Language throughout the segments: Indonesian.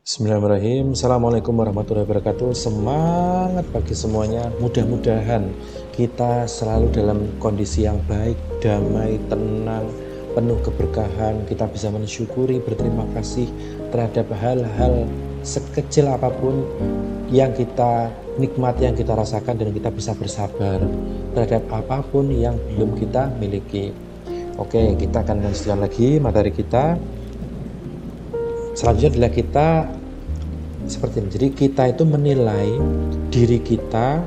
Bismillahirrahmanirrahim. Assalamualaikum warahmatullahi wabarakatuh. Semangat bagi semuanya. Mudah-mudahan kita selalu dalam kondisi yang baik, damai, tenang, penuh keberkahan. Kita bisa mensyukuri, berterima kasih terhadap hal-hal sekecil apapun yang kita nikmati, yang kita rasakan, dan kita bisa bersabar terhadap apapun yang belum kita miliki. Oke, kita akan lanjutkan lagi materi kita. Selanjutnya adalah kita seperti ini. Jadi kita itu menilai diri kita.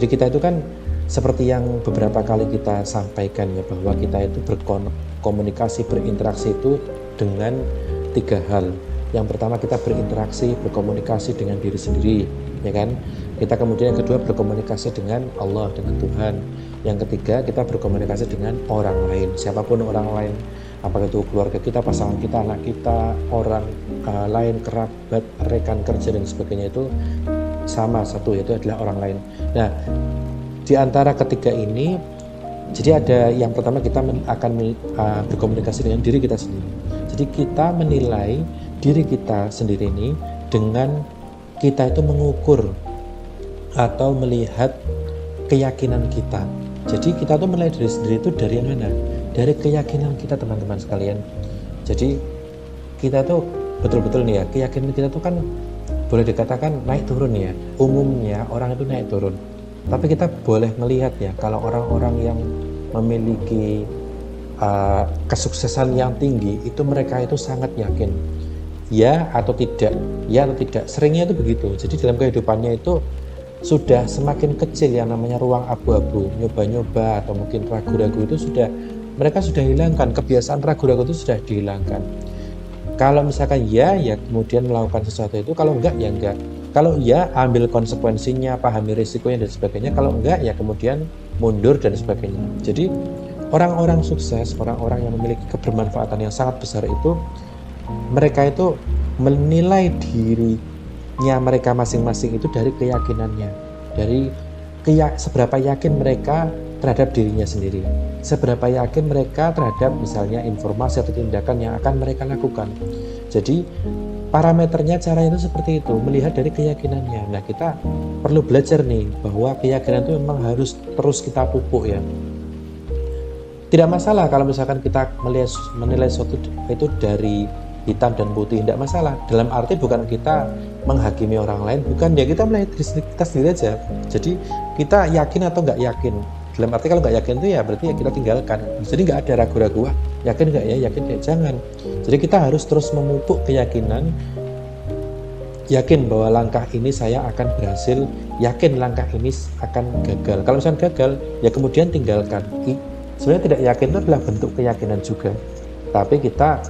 Jadi kita itu kan seperti yang beberapa kali kita sampaikan ya, bahwa kita itu berkomunikasi, berinteraksi itu dengan tiga hal. Yang pertama kita berinteraksi, berkomunikasi dengan diri sendiri, ya kan? Kita kemudian yang kedua berkomunikasi dengan Allah, dengan Tuhan. Yang ketiga kita berkomunikasi dengan orang lain, siapapun orang lain. Apakah itu keluarga kita, pasangan kita, anak kita, orang lain, kerabat, rekan kerja dan sebagainya, itu sama satu, yaitu adalah orang lain. Nah, di antara ketiga ini, jadi ada yang pertama kita akan berkomunikasi dengan diri kita sendiri. Jadi kita menilai diri kita sendiri ini dengan kita itu mengukur atau melihat keyakinan kita. Jadi kita tuh menilai diri sendiri itu dari mana? Dari keyakinan kita, teman-teman sekalian. Jadi kita tuh betul-betul nih ya, keyakinan kita tuh kan boleh dikatakan naik turun ya. Umumnya orang itu naik turun. Tapi kita boleh melihat ya, kalau orang-orang yang memiliki kesuksesan yang tinggi, itu mereka itu sangat yakin. Ya atau tidak, ya atau tidak. Seringnya itu begitu. Jadi dalam kehidupannya itu sudah semakin kecil yang namanya ruang abu-abu, nyoba-nyoba atau mungkin ragu-ragu itu mereka sudah hilangkan. Kebiasaan ragu-ragu itu sudah dihilangkan. Kalau misalkan ya kemudian melakukan sesuatu itu, kalau enggak ya enggak. Kalau ya ambil konsekuensinya, pahami risikonya dan sebagainya. Kalau enggak ya kemudian mundur dan sebagainya. Jadi orang-orang sukses, orang-orang yang memiliki kebermanfaatan yang sangat besar itu, mereka itu menilai dirinya mereka masing-masing itu dari keyakinannya, dari seberapa yakin mereka terhadap dirinya sendiri, seberapa yakin mereka terhadap misalnya informasi atau tindakan yang akan mereka lakukan. Jadi parameternya, caranya itu seperti itu, melihat dari keyakinannya. Nah, kita perlu belajar nih bahwa keyakinan itu memang harus terus kita pupuk ya. Tidak masalah kalau misalkan kita menilai sesuatu itu dari hitam dan putih, tidak masalah. Dalam arti bukan kita menghakimi orang lain, bukan ya, kita melihat diri kita sendiri aja. Jadi kita yakin atau nggak yakin. Dalam arti kalau nggak yakin itu ya berarti ya kita tinggalkan. Jadi nggak ada ragu-ragu, yakin nggak ya, yakin ya, jangan. Jadi kita harus terus memupuk keyakinan, yakin bahwa langkah ini saya akan berhasil, yakin langkah ini akan gagal. Kalau misalnya gagal, ya kemudian tinggalkan. Sebenarnya tidak yakin itu adalah bentuk keyakinan juga. Tapi kita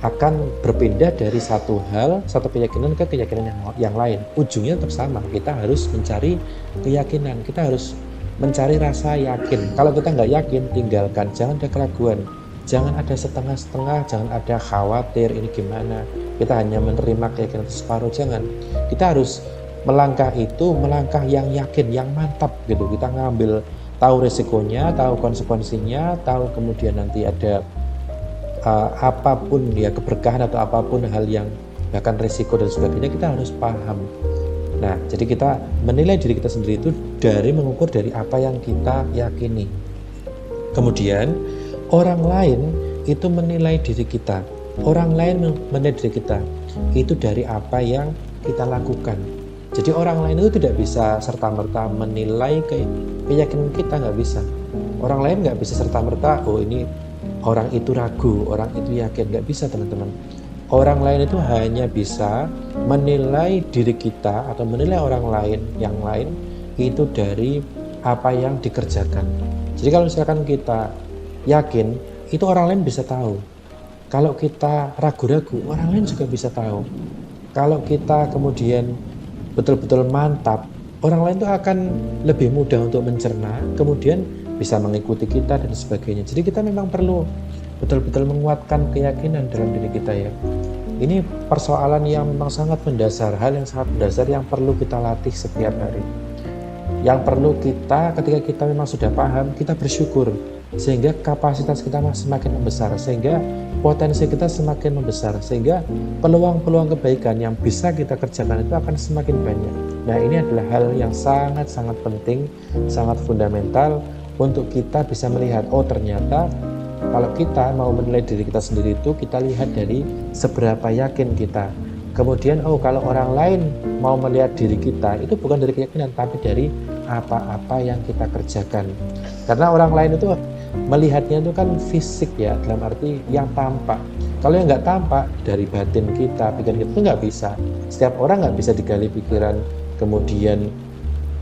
akan berpindah dari satu hal, satu keyakinan ke keyakinan yang lain. Ujungnya tetap sama, kita harus mencari keyakinan, kita harus mencari rasa yakin. Kalau kita nggak yakin, tinggalkan. Jangan ada keraguan, jangan ada setengah-setengah, jangan ada khawatir ini gimana, kita hanya menerima keyakinan itu separuh. Jangan, kita harus melangkah yang yakin, yang mantap gitu. Kita ngambil, tahu resikonya, tahu konsekuensinya, tahu kemudian nanti ada apapun ya, keberkahan atau apapun hal yang bahkan risiko dan sebagainya, kita harus paham. Nah, jadi kita menilai diri kita sendiri itu dari mengukur dari apa yang kita yakini. Kemudian orang lain itu menilai diri kita. Orang lain menilai diri kita itu dari apa yang kita lakukan. Jadi orang lain itu tidak bisa serta-merta menilai keyakinan kita, nggak bisa. Orang lain nggak bisa serta-merta, oh ini orang itu ragu, orang itu yakin, nggak bisa, teman-teman. Orang lain itu hanya bisa menilai diri kita atau menilai orang lain yang lain itu dari apa yang dikerjakan. Jadi kalau misalkan kita yakin, itu orang lain bisa tahu. Kalau kita ragu-ragu, orang lain juga bisa tahu. Kalau kita kemudian betul-betul mantap, orang lain itu akan lebih mudah untuk mencerna, kemudian bisa mengikuti kita dan sebagainya. Jadi kita memang perlu betul-betul menguatkan keyakinan dalam diri kita ya. Ini persoalan yang memang sangat mendasar, hal yang sangat mendasar yang perlu kita latih setiap hari. Yang perlu kita, ketika kita memang sudah paham, kita bersyukur. sehingga kapasitas kita semakin membesar, sehingga potensi kita semakin membesar, sehingga peluang-peluang kebaikan yang bisa kita kerjakan itu akan semakin banyak. Nah, ini adalah hal yang sangat-sangat penting, sangat fundamental untuk kita bisa melihat, oh ternyata kalau kita mau menilai diri kita sendiri itu kita lihat dari seberapa yakin kita. Kemudian kalau orang lain mau melihat diri kita itu bukan dari keyakinan tapi dari apa-apa yang kita kerjakan. Karena orang lain itu melihatnya itu kan fisik ya, dalam arti yang tampak. Kalau yang nggak tampak dari batin kita, pikiran kita itu nggak bisa. Setiap orang nggak bisa digali pikiran, kemudian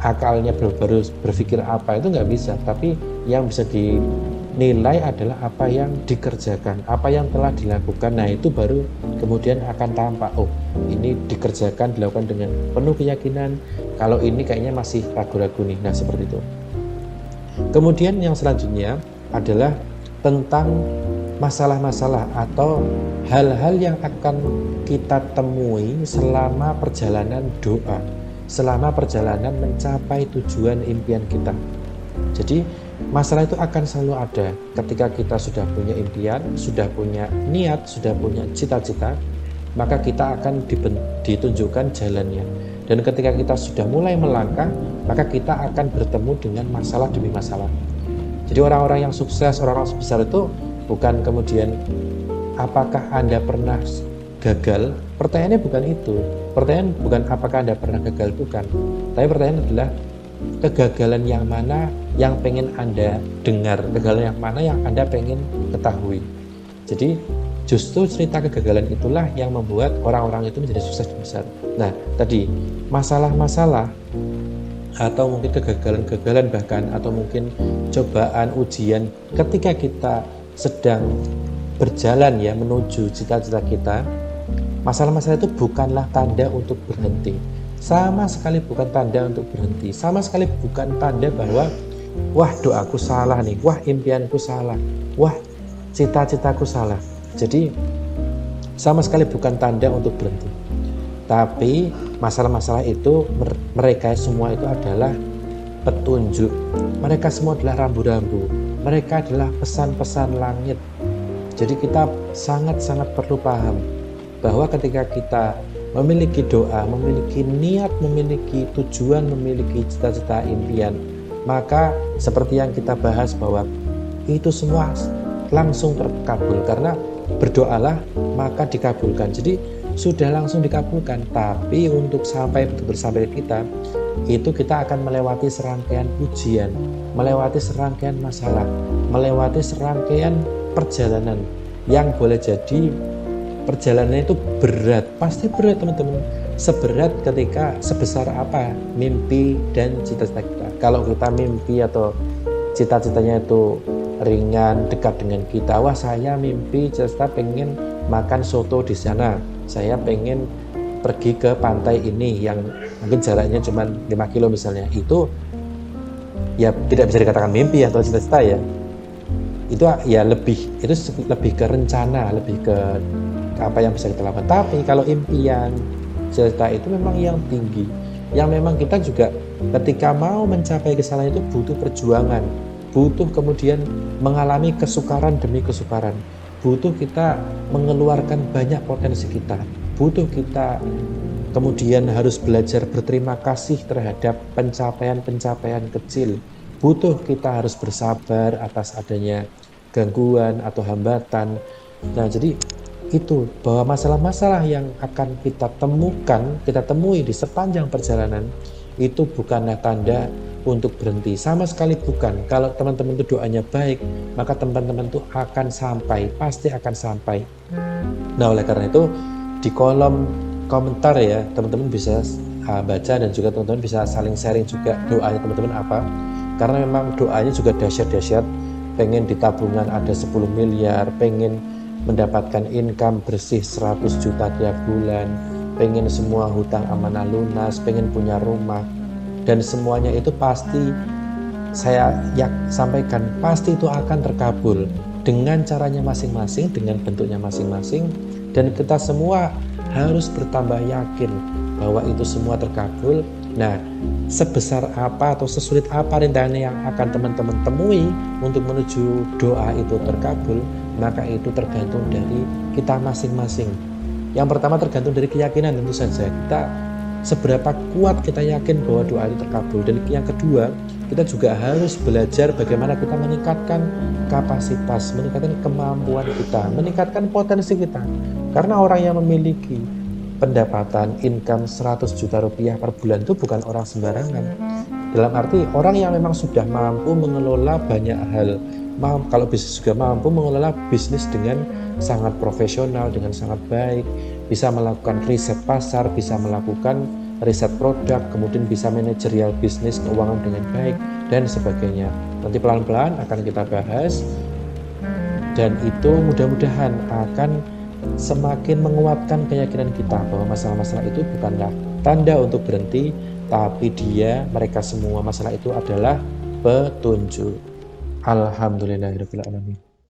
akalnya baru berpikir apa, itu nggak bisa. Tapi yang bisa dinilai adalah apa yang dikerjakan, apa yang telah dilakukan. Nah, itu baru kemudian akan tampak, oh ini dikerjakan, dilakukan dengan penuh keyakinan, kalau ini kayaknya masih ragu-ragu nih. Nah, seperti itu. Kemudian yang selanjutnya adalah tentang masalah-masalah atau hal-hal yang akan kita temui selama perjalanan doa, selama perjalanan mencapai tujuan impian kita. Jadi masalah itu akan selalu ada ketika kita sudah punya impian, sudah punya niat, sudah punya cita-cita, maka kita akan ditunjukkan jalannya. Dan ketika kita sudah mulai melangkah, maka kita akan bertemu dengan masalah demi masalah. Jadi orang-orang yang sukses, orang-orang besar itu bukan kemudian apakah Anda pernah gagal? Pertanyaannya bukan itu. Pertanyaan bukan apakah Anda pernah gagal, bukan. Tapi pertanyaan adalah kegagalan yang mana yang pengen Anda dengar, kegagalan yang mana yang Anda pengen ketahui. Jadi justru cerita kegagalan itulah yang membuat orang-orang itu menjadi sukses besar. Nah, tadi masalah-masalah atau mungkin kegagalan-kegagalan bahkan atau mungkin cobaan, ujian ketika kita sedang berjalan ya menuju cita-cita kita, masalah-masalah itu bukanlah tanda untuk berhenti. Sama sekali bukan tanda untuk berhenti. Sama sekali bukan tanda bahwa wah doaku salah nih, wah impianku salah, wah cita-citaku salah. Jadi sama sekali bukan tanda untuk berhenti. Tapi masalah-masalah itu mereka semua itu adalah petunjuk. Mereka semua adalah rambu-rambu. Mereka adalah pesan-pesan langit. Jadi kita sangat-sangat perlu paham bahwa ketika kita memiliki doa, memiliki niat, memiliki tujuan, memiliki cita-cita impian, maka seperti yang kita bahas bahwa itu semua langsung terkabul karena berdoalah maka dikabulkan. Jadi sudah langsung dikabulkan. Tapi untuk sampai bersama kita itu kita akan melewati serangkaian ujian, melewati serangkaian masalah, melewati serangkaian perjalanan yang boleh jadi perjalanannya itu berat, pasti berat teman-teman. Seberat ketika sebesar apa mimpi dan cita-cita kita. Kalau kita mimpi atau cita-citanya itu ringan, dekat dengan kita, wah saya mimpi cita-cita pengen makan soto di sana, saya pengen pergi ke pantai ini yang mungkin jaraknya cuma 5 kilo misalnya, itu ya tidak bisa dikatakan mimpi atau cita-cita ya. Itu ya lebih ke rencana, lebih ke apa yang bisa kita lakukan. Tapi kalau impian, cita itu memang yang tinggi, yang memang kita juga ketika mau mencapai kesalahan itu butuh perjuangan, butuh kemudian mengalami kesukaran demi kesukaran, butuh kita mengeluarkan banyak potensi kita, butuh kita kemudian harus belajar berterima kasih terhadap pencapaian-pencapaian kecil, butuh kita harus bersabar atas adanya gangguan atau hambatan. Nah, jadi itu bahwa masalah-masalah yang akan kita temui di sepanjang perjalanan itu bukanlah tanda untuk berhenti, sama sekali bukan. Kalau teman-teman itu doanya baik, maka teman-teman itu akan sampai, pasti akan sampai. Nah, oleh karena itu di kolom komentar ya teman-teman bisa baca dan juga teman-teman bisa saling sharing juga doanya teman-teman apa, karena memang doanya juga dahsyat-dahsyat. Pengen di tabungan ada 10 miliar, pengen mendapatkan income bersih 100 juta tiap bulan, pengen semua hutang amanah lunas, pengen punya rumah, dan semuanya itu pasti saya sampaikan pasti itu akan terkabul dengan caranya masing-masing, dengan bentuknya masing-masing, dan kita semua harus bertambah yakin bahwa itu semua terkabul Nah, sebesar apa atau sesulit apa rintangan yang akan teman-teman temui untuk menuju doa itu terkabul, maka itu tergantung dari kita masing-masing. Yang pertama tergantung dari keyakinan tentu saja. Kita seberapa kuat kita yakin bahwa doa itu terkabul. Dan yang kedua, kita juga harus belajar bagaimana kita meningkatkan kapasitas, meningkatkan kemampuan kita, meningkatkan potensi kita. Karena orang yang memiliki pendapatan income 100 juta rupiah per bulan itu bukan orang sembarangan. Dalam arti orang yang memang sudah mampu mengelola banyak hal, kalau bisnis juga mampu mengelola bisnis dengan sangat profesional, dengan sangat baik, bisa melakukan riset pasar, bisa melakukan riset produk, kemudian bisa manajerial bisnis keuangan dengan baik, dan sebagainya. Nanti pelan-pelan akan kita bahas, dan itu mudah-mudahan akan semakin menguatkan keyakinan kita bahwa masalah-masalah itu bukanlah tanda untuk berhenti, tapi mereka semua masalah itu adalah petunjuk. Alhamdulillahirabbil alamin.